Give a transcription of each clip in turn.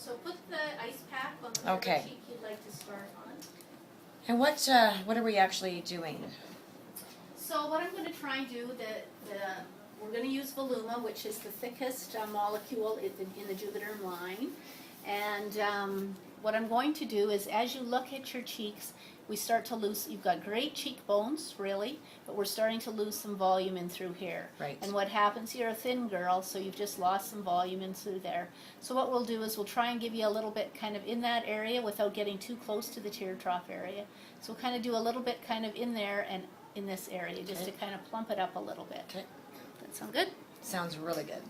So put the ice pack on the Okay. cheek you'd like to start on. And what are we actually doing? So what I'm going to try and do, we're going to use Voluma, which is the thickest molecule in the Juvederm line. And what I'm going to do is, as you look at your cheeks, we start to lose, you've got great cheekbones, really, but we're starting to lose some volume in through here. Right. And what happens, you're a thin girl, so you've just lost some volume in through there. So what we'll do is we'll try and give you a little bit kind of in that area without getting too close to the tear trough area. So we'll kind of do a little bit kind of in there and in this area, just to kind of plump it up a little bit. Okay. That sound good? Sounds really good.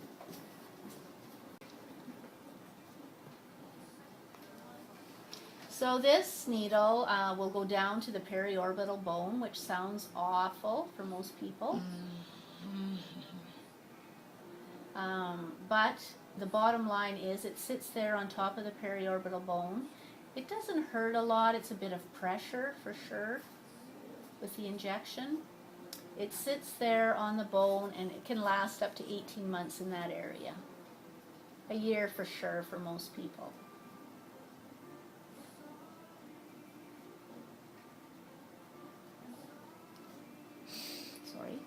So this needle will go down to the periorbital bone, which sounds awful for most people. But the bottom line is it sits there on top of the periorbital bone. It doesn't hurt a lot. It's a bit of pressure for sure with the injection. It sits there on the bone and it can last up to 18 months in that area. A year for sure for most people. Sorry.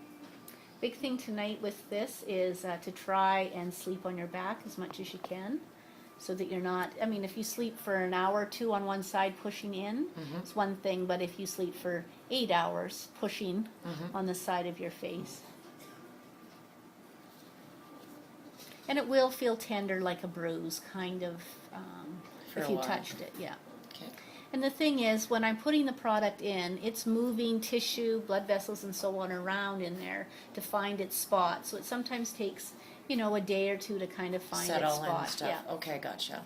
Big thing tonight with this is to try and sleep on your back as much as you can, so that you're not, I mean, if you sleep for an hour or two on one side pushing in, it's one thing, but if you sleep for 8 hours pushing on the side of your face. And it will feel tender like a bruise, kind of, For if a you while. touched it, yeah. Okay. And the thing is, when I'm putting the product in, it's moving tissue, blood vessels, and so on around in there to find its spot. So it sometimes takes, you know, a day or two to kind of find its Settle spot. and stuff. Yeah. Okay, gotcha.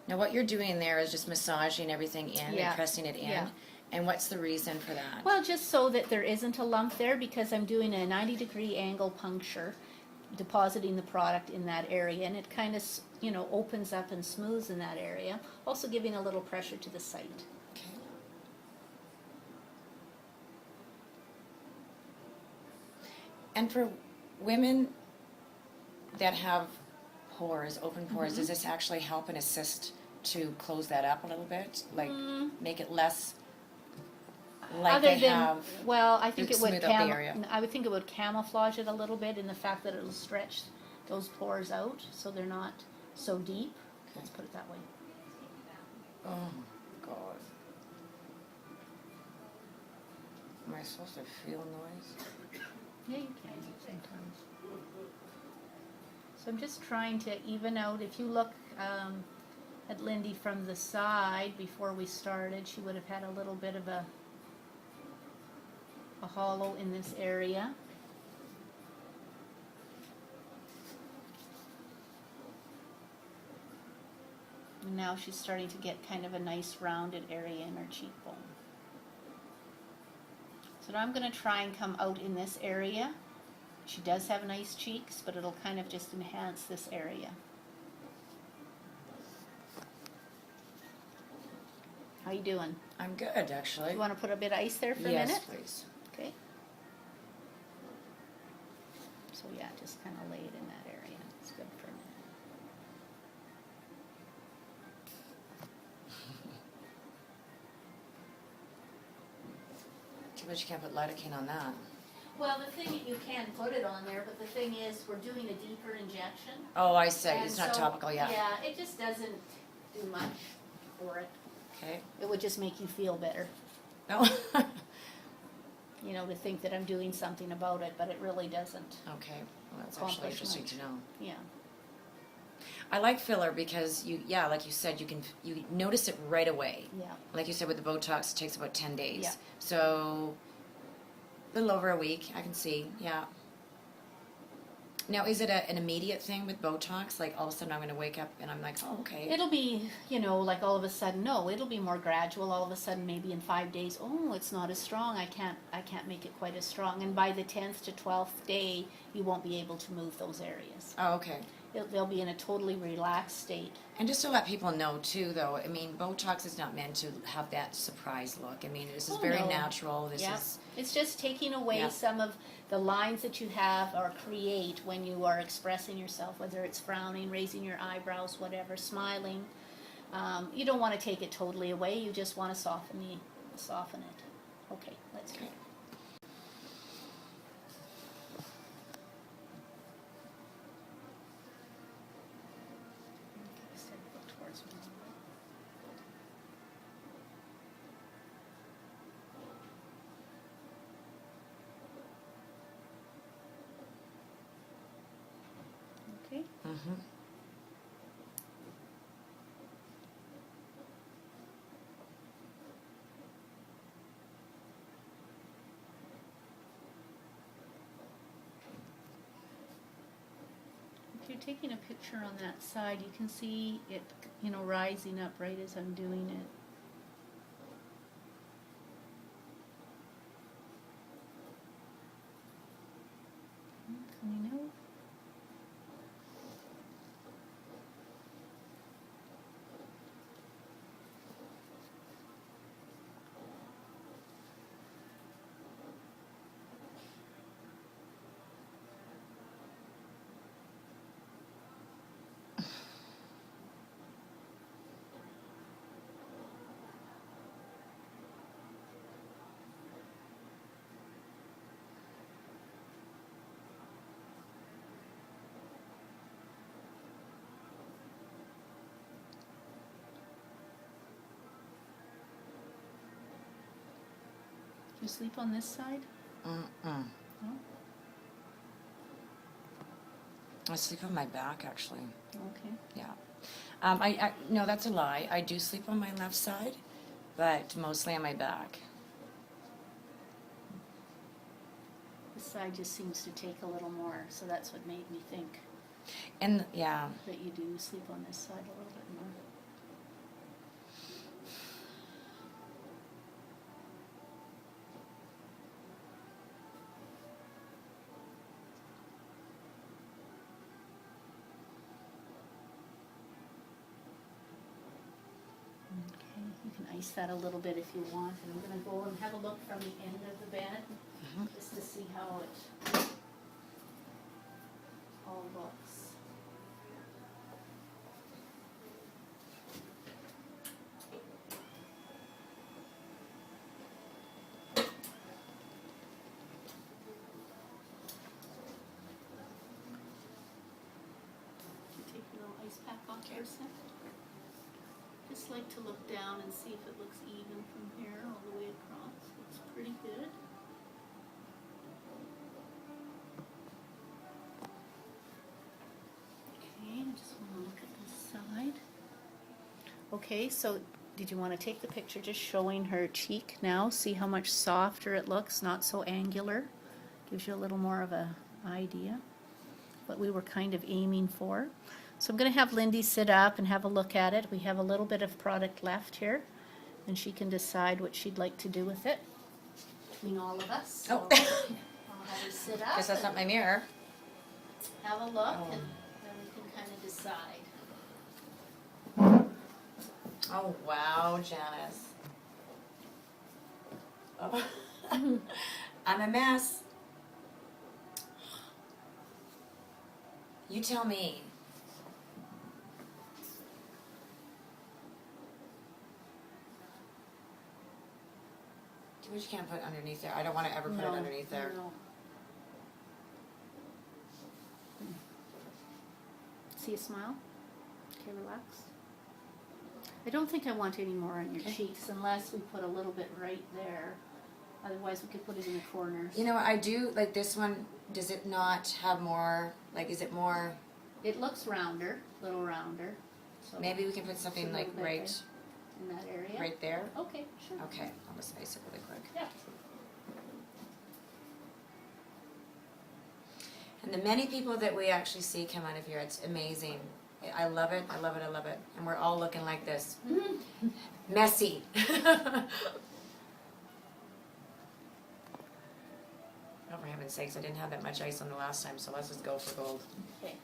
Now what you're doing there is just massaging everything in Yeah. and pressing it in. Yeah. And what's the reason for that? Well, just so that there isn't a lump there, because I'm doing a 90-degree angle puncture, depositing the product in that area, and it kind of, you know, opens up and smooths in that area. Also giving a little pressure to the site. Okay. And for women that have pores, open pores, does this actually help and assist to close that up a little bit? Like make it less like Other they than, have? well, I think to it would smooth out the area. I would think it would camouflage it a little bit in the fact that it'll stretch those pores out so they're not so deep. Okay. Let's put it that way. Oh, God. Am I supposed to feel noise? Yeah, you can sometimes. So I'm just trying to even out. If you look at Lindy from the side before we started, she would have had a little bit of a hollow in this area. And now she's starting to get kind of a nice rounded area in her cheekbone. So now I'm going to try and come out in this area. She does have nice cheeks, but it'll kind of just enhance this area. How you doing? I'm good, actually. You want to put a bit of ice there for a Yes, minute? please. Okay. So yeah, just kind of lay it in that area. It's good for a minute. Too bad you can't put lidocaine on that. Well, the thing, you can put it on there, but the thing is, we're doing a deeper injection. Oh, I see. And It's not so, topical, yeah. Yeah, it just doesn't do much for it. Okay. It would just make you feel better, No. you know, to think that I'm doing something about it, but it really doesn't. Okay. Well, that's actually Accomplish interesting much. to know. Yeah. I like filler because yeah, like you said, you notice it right away. Yeah. Like you said with the Botox, it takes about 10 days. Yeah. So a little over a week, I can see. Yeah. Now, is it an immediate thing with Botox? Like all of a sudden I'm going to wake up and I'm like, oh, okay. It'll be, you know, like all of a sudden, no, it'll be more gradual. All of a sudden, maybe in 5 days, oh, it's not as strong. I can't make it quite as strong. And by the 10th to 12th day, you won't be able to move those areas. Oh, okay. they'll be in a totally relaxed state. And just to let people know too, though, I mean, Botox is not meant to have that surprise look. I mean, this is Oh, very no. natural. This Yeah. is, It's just taking away Yeah. some of the lines that you have or create when you are expressing yourself, whether it's frowning, raising your eyebrows, whatever, smiling. You don't want to take it totally away. You just want to soften it. Okay, let's do it. Instead of look towards me. Okay. mm-hmm. If you're taking a picture on that side, you can see it, rising up right as I'm doing it. Coming out. Do you sleep on this side? Mm-mm. No? I sleep on my back, actually. Okay. Yeah. No, that's a lie. I do sleep on my left side, but mostly on my back. This side just seems to take a little more, so that's what made me think And yeah, that you do sleep on this side a little bit more. Okay, you can ice that a little bit if you want, and I'm gonna go and have a look from the end of the bed, just to see how it all looks. Take your little ice pack off for a sec. Just like to look down and see if it looks even from here all the way across. Looks pretty good. Okay, I just want to look at this side. Okay, so did you want to take the picture just showing her cheek now? See how much softer it looks, not so angular. Gives you a little more of a idea what we were kind of aiming for. So I'm going to have Lindy sit up and have a look at it. We have a little bit of product left here, and she can decide what she'd like to do with it between all of us. So Oh. I'll have her sit up guess that's not and my mirror. have a look, Oh. and then we can kind of decide. Oh wow, Janice. Oh. I'm a mess. You tell me. Too much you can't put underneath there. I don't want to ever put it underneath there. No. See a smile? Okay, relax. I don't think I want any more on your Okay. cheeks unless we put a little bit right there. Otherwise, we could put it in the corners. You know what, I do, like this one, does it not have more, like is it more, It looks rounder, a little rounder. So maybe we can put something Just a like little bit right, in that area. right there? Okay, sure. Okay, I'll just face it really quick. Yeah. And the many people that we actually see come out of here, it's amazing. I love it, I love it, I love it. And we're all looking like this. Messy. Oh, for heaven's sakes, I didn't have that much ice on the last time, so let's just go for gold. Okay.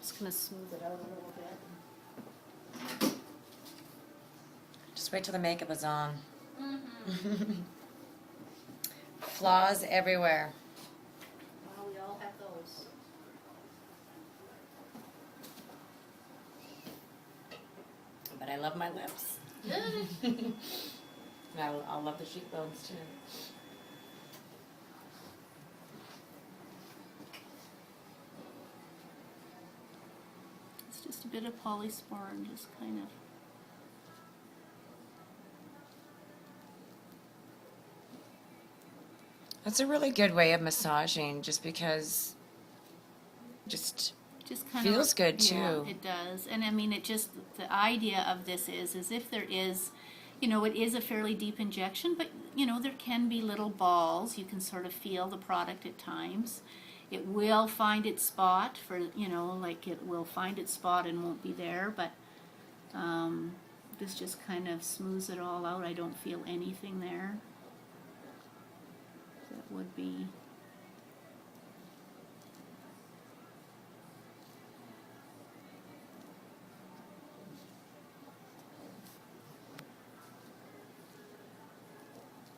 just gonna smooth it out a little bit. Just wait till the makeup is on. Mm-hmm. Flaws everywhere. Well, we all have those. But I love my lips. Good. And I'll love the cheekbones too. It's just a bit of polyspore and just kind of. That's a really good way of massaging, just because just Just kind feels of, good yeah, too. it does. And I mean, it just, the idea of this is if there is, you know, it is a fairly deep injection, but, you know, there can be little balls. You can sort of feel the product at times. It will find its spot for, you know, like it will find its spot and won't be there, but this just kind of smooths it all out. I don't feel anything there. That would be.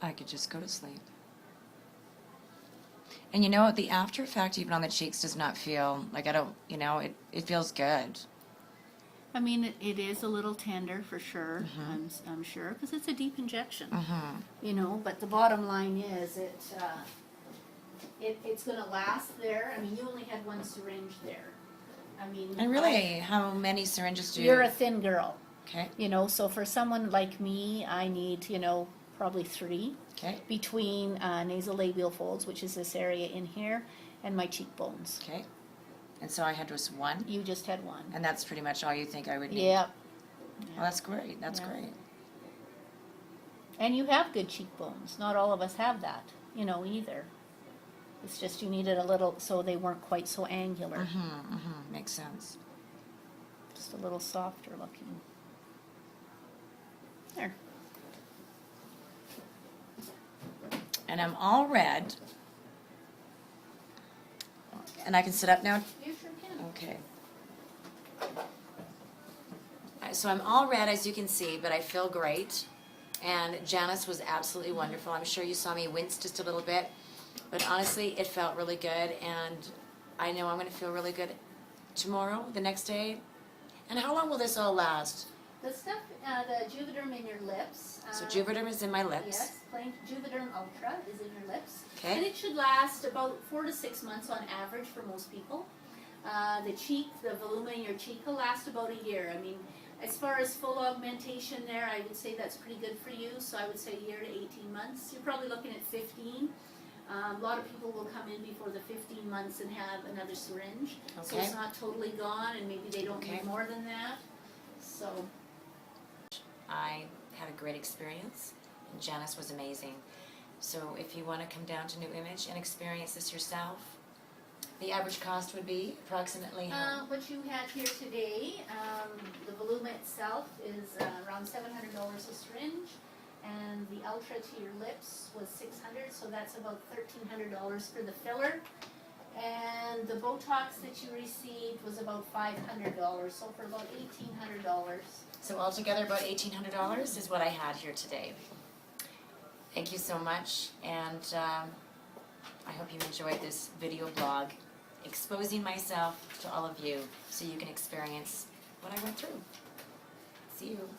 I could just go to sleep. And you know, the after effect even on the cheeks does not feel like, I don't, you know, it feels good. I mean, it is a little tender for sure. I'm sure because it's a deep injection. You know, but the bottom line is it's going to last there. I mean, you only had one syringe there. I mean, And really, how many syringes do you're a thin girl. Okay. You know, so for someone like me, I need, you know, probably 3 Okay. between nasolabial folds, which is this area in here, and my cheekbones. Okay. And so I had just one, You just had one. and that's pretty much all you think I would need. Yep. Well, that's great. That's Yeah. great. And you have good cheekbones. Not all of us have that, you know, either. It's just you needed a little, so they weren't quite so angular. Makes sense. Just a little softer looking. There. And I'm all red. And I can sit up now? You sure can. Okay. So I'm all red, as you can see, but I feel great. And Janice was absolutely wonderful. I'm sure you saw me wince just a little bit. But honestly, it felt really good. And I know I'm going to feel really good tomorrow, the next day. And how long will this all last? The stuff, the Juvederm in your lips. So Juvederm is in my lips. Yes, plain Juvederm Ultra is in your lips. Okay. And it should last about 4 to 6 months on average for most people. The cheek, the voluma in your cheek will last about a year. I mean, as far as full augmentation there, I would say that's pretty good for you. So I would say a year to 18 months. You're probably looking at 15. A lot of people will come in before the 15 months and have another syringe. So Okay. it's not totally gone, and maybe they don't Okay. need more than that. So. I had a great experience, and Janice was amazing. So if you want to come down to New Image and experience this yourself, the average cost would be approximately how? What you had here today, the voluma itself is around $700 a syringe, and the Ultra to your lips was $600, so that's about $1,300 for the filler. And the Botox that you received was about $500, so for about $1,800. So altogether about $1,800 is what I had here today. Thank you so much, and I hope you enjoyed this video blog exposing myself to all of you so you can experience what I went through. See you.